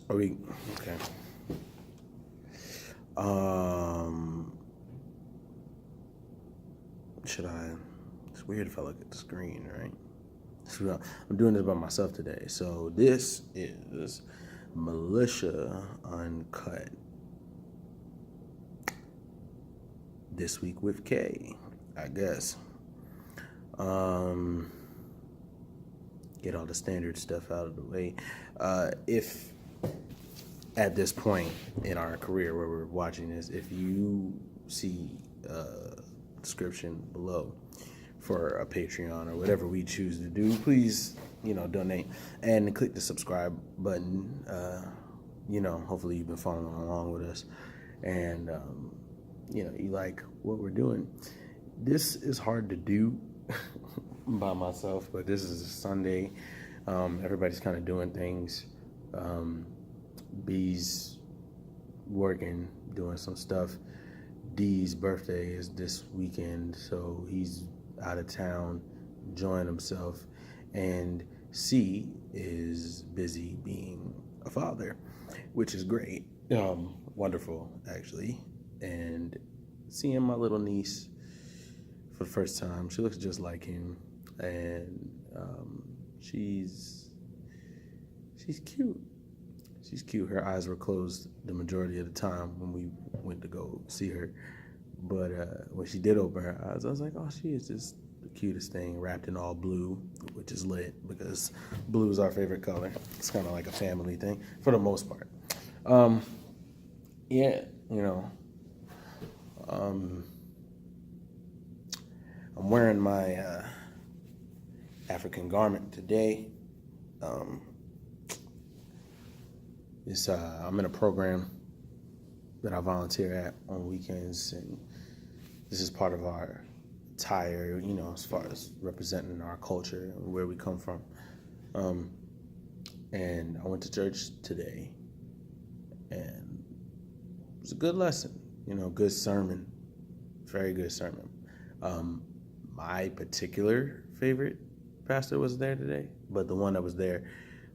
Are we okay? Should I? It's weird if I look at the screen, right? So I'm doing this by myself today. So this is Militia Uncut. This week with K, I guess. Get all the standard stuff out of the way. If at this point in our career where we're watching this, if you see a description below for a Patreon or whatever we choose to do, please, donate and click the subscribe button. Hopefully you've been following along with us and, you like what we're doing. This is hard to do by myself, but this is a Sunday. Everybody's kind of doing things. B's working, doing some stuff. D's birthday is this weekend, so he's out of town enjoying himself. And C is busy being a father, which is great. Wonderful, actually. And seeing my little niece for the first time. She looks just like him, and she's cute. She's cute. Her eyes were closed the majority of the time when we went to go see her, but when she did open her eyes, I was like, oh, she is just the cutest thing, wrapped in all blue, which is lit because blue is our favorite color. It's kind of like a family thing for the most part. I'm wearing my African garment today. I'm in a program that I volunteer at on weekends, and this is part of our attire, as far as representing our culture and where we come from. And I went to church today, and it was a good lesson, good sermon, very good sermon. My particular favorite pastor was there today, but the one that was there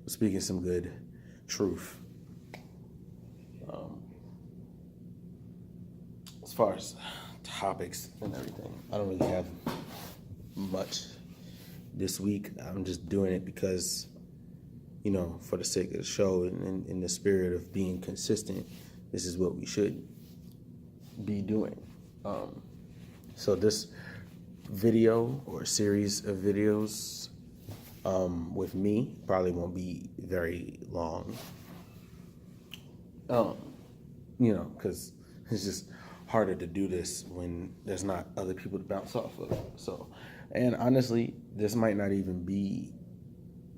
was speaking some good truth. As far as topics and everything, I don't really have much this week. I'm just doing it because, for the sake of the show and in the spirit of being consistent, this is what we should be doing. So this video or series of videos with me probably won't be very long. Because it's just harder to do this when there's not other people to bounce off of. So, and honestly, this might not even be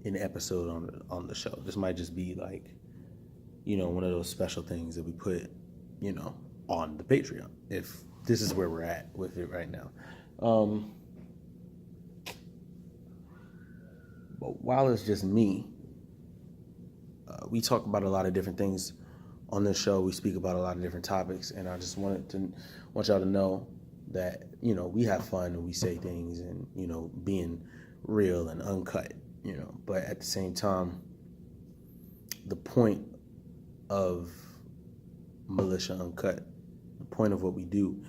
an episode on the show. This might just be like, one of those special things that we put, on the Patreon, if this is where we're at with it right now. But while it's just me, we talk about a lot of different things on this show. We speak about a lot of different topics, and I just want y'all to know that, we have fun and we say things and, being real and uncut, but at the same time, the point of Militia Uncut, the point of what we do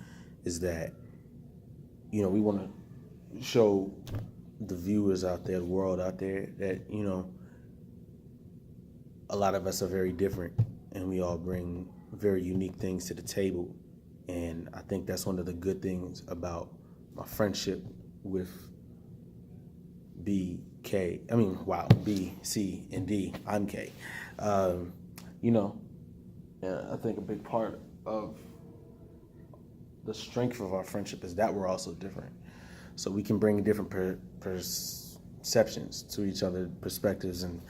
is that, we want to show the viewers out there, the world out there, that, a lot of us are very different and we all bring very unique things to the table. And I think that's one of the good things about my friendship with B, C, and D. I'm K. I think a big part of the strength of our friendship is that we're also different. So we can bring different perceptions to each other, perspectives, and,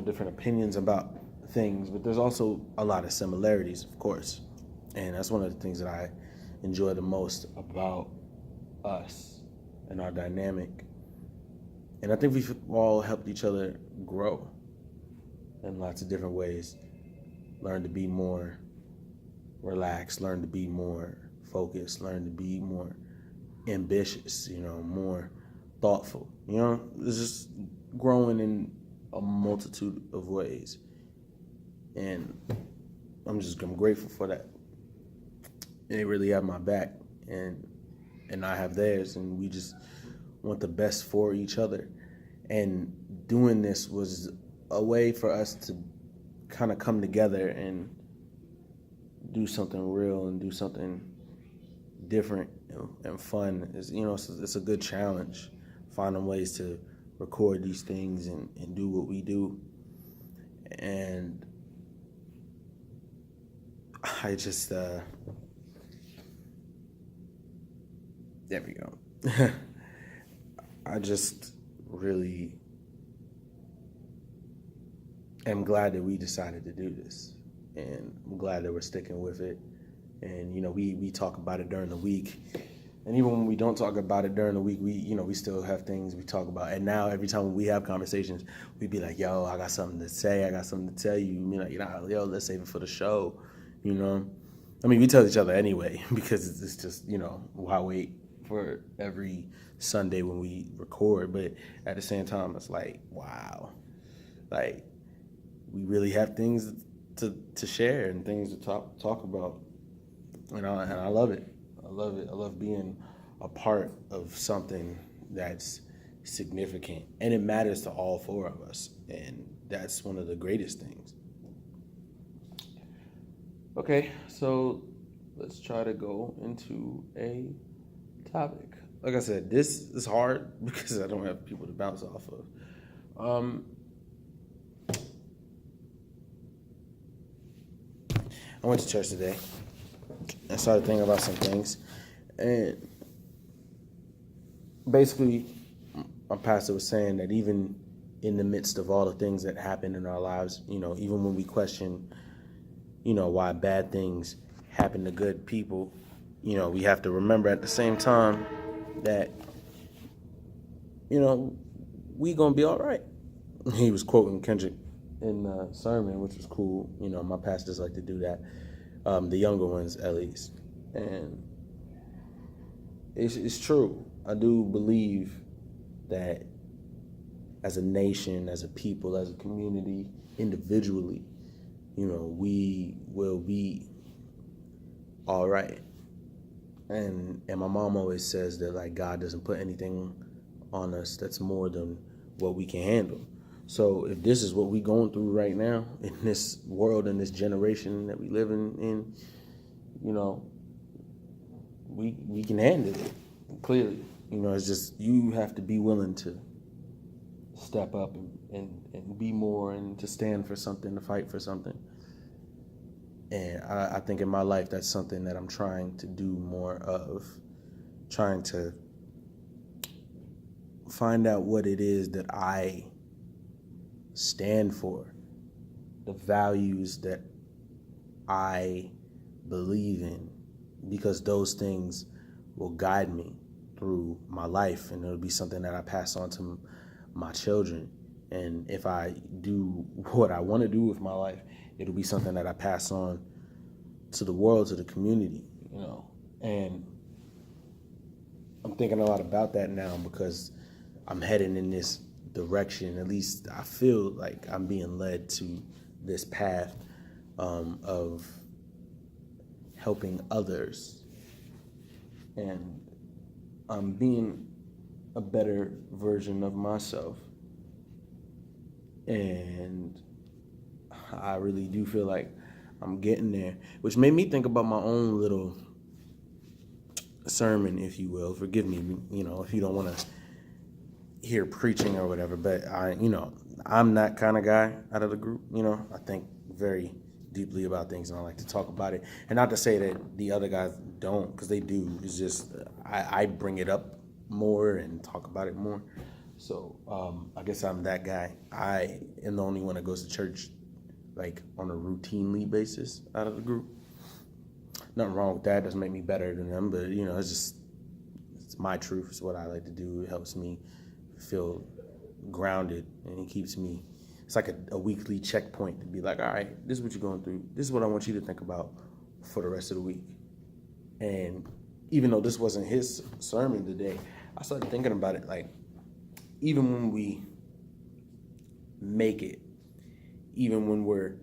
different opinions about things. But there's also a lot of similarities, of course. And that's one of the things that I enjoy the most about us and our dynamic. And I think we've all helped each other grow in lots of different ways. Learn to be more relaxed, learn to be more focused, learn to be more ambitious, more thoughtful. It's just growing in a multitude of ways. And I'm grateful for that. And they really have my back, and I have theirs, and we just want the best for each other. And doing this was a way for us to kind of come together and do something real and do something different and fun. It's a good challenge, finding ways to record these things and do what we do. And I just there we go. I just really am glad that we decided to do this, and I'm glad that we're sticking with it. And we talk about it during the week, and even when we don't talk about it during the week, we still have things we talk about. And now every time we have conversations, we be like, yo, I got something to say, I got something to tell you. Yo, let's save it for the show. I mean, we tell each other anyway, because it's just, why wait for every Sunday when we record? But at the same time, it's like, wow, like we really have things to share and things to talk about. And I love it. I love it. I love being a part of something that's significant, and it matters to all four of us. And that's one of the greatest things. Okay, so let's try to go into a topic. Like I said, this is hard because I don't have people to bounce off of. I went to church today. I started thinking about some things, and basically my pastor was saying that even in the midst of all the things that happen in our lives, even when we question, why bad things happen to good people, we have to remember at the same time that, we gonna be all right. He was quoting Kendrick in the sermon, which was cool. My pastors like to do that. The younger ones, at least. And it's true. I do believe that as a nation, as a people, as a community, individually, we will be all right. And my mom always says that, like, God doesn't put anything on us that's more than what we can handle. So if this is what we're going through right now in this world, in this generation that we live in, we can handle it, clearly. It's just you have to be willing to step up and be more, and to stand for something, to fight for something. And I think in my life, that's something that I'm trying to do more of, trying to find out what it is that I stand for, the values that I believe in, because those things will guide me through my life, and it'll be something that I pass on to my children. And if I do what I want to do with my life, it'll be something that I pass on to the world, to the community, And I'm thinking a lot about that now because I'm heading in this direction. At least I feel like I'm being led to this path of helping others, and I'm being a better version of myself. And I really do feel like I'm getting there, which made me think about my own little sermon, if you will. Forgive me, if you don't want to hear preaching or whatever, but I'm that kind of guy out of the group. I think very deeply about things, and I like to talk about it. And not to say that the other guys don't, because they do. It's just I bring it up more and talk about it more. So I guess I'm that guy. I am the only one that goes to church like on a routinely basis out of the group. Nothing wrong with that. Doesn't make me better than them, but it's my truth. It's what I like to do. It helps me feel grounded, and it keeps me. It's like a weekly checkpoint to be like, all right, this is what you're going through. This is what I want you to think about for the rest of the week. And even though this wasn't his sermon today, I started thinking about it. Like, even when we make it, even when we're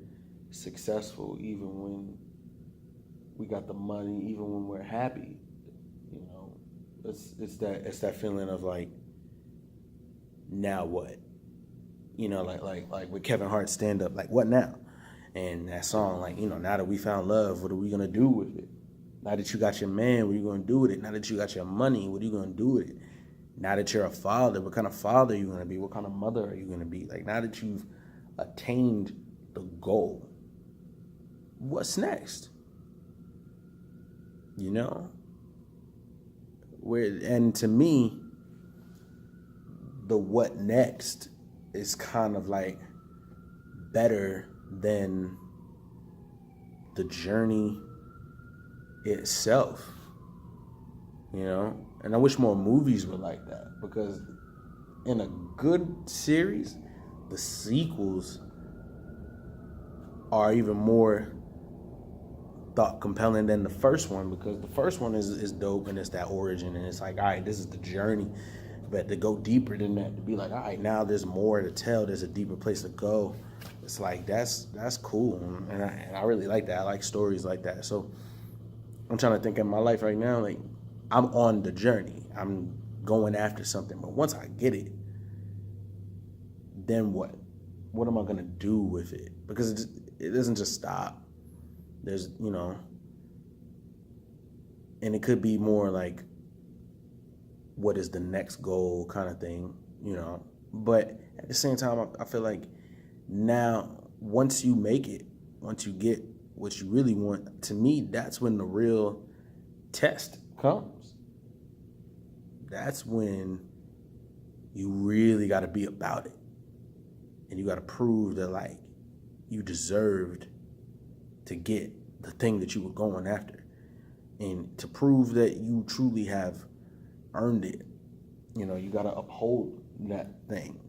successful, even when we got the money, even when we're happy. You know, it's that feeling of like, now what? You know, like with Kevin Hart's stand up, like what now? And that song, like, you know, now that we found love, what are we gonna do with it? Now that you got your man, what are you gonna do with it? Now that you got your money, what are you gonna do with it? Now that you're a father, what kind of father are you gonna be? What kind of mother are you gonna be? Like, now that you've attained the goal, what's next? You know? And to me, the what next is kind of like better than the journey itself, you know? And I wish more movies were like that, because in a good series, the sequels are even more thought compelling than the first one, because the first one is dope and it's that origin, and it's like, all right, this is the journey. But to go deeper than that, to be like, all right, now there's more to tell, there's a deeper place to go. It's like, that's cool, and I really like that. I like stories like that. So I'm trying to think in my life right now, like, I'm on the journey. I'm going after something, but once I get it, then what? What am I gonna do with it? Because it doesn't just stop. There's, you know, and it could be more like, what is the next goal kind of thing, you know? But at the same time, I feel like now, once you make it, once you get what you really want, to me, that's when the real test comes. That's when you really got to be about it. And you got to prove that, like, you deserved to get the thing that you were going after. And to prove that you truly have earned it, you know, you got to uphold that thing.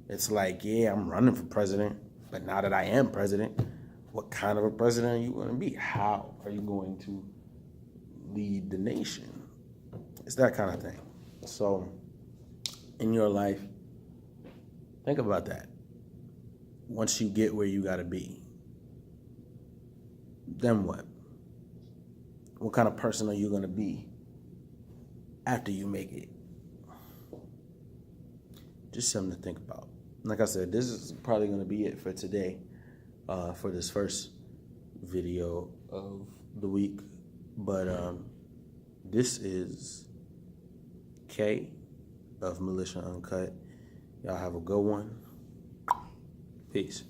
It's like, yeah, I'm running for president, but now that I am president, what kind of a president are you going to be? How are you going to lead the nation? It's that kind of thing. So in your life, think about that. Once you get where you got to be, then what? What kind of person are you going to be after you make it? Just something to think about. Like I said, this is probably going to be it for today, for this first video of the week. But this is K of Militia Uncut. Y'all have a good one. Peace.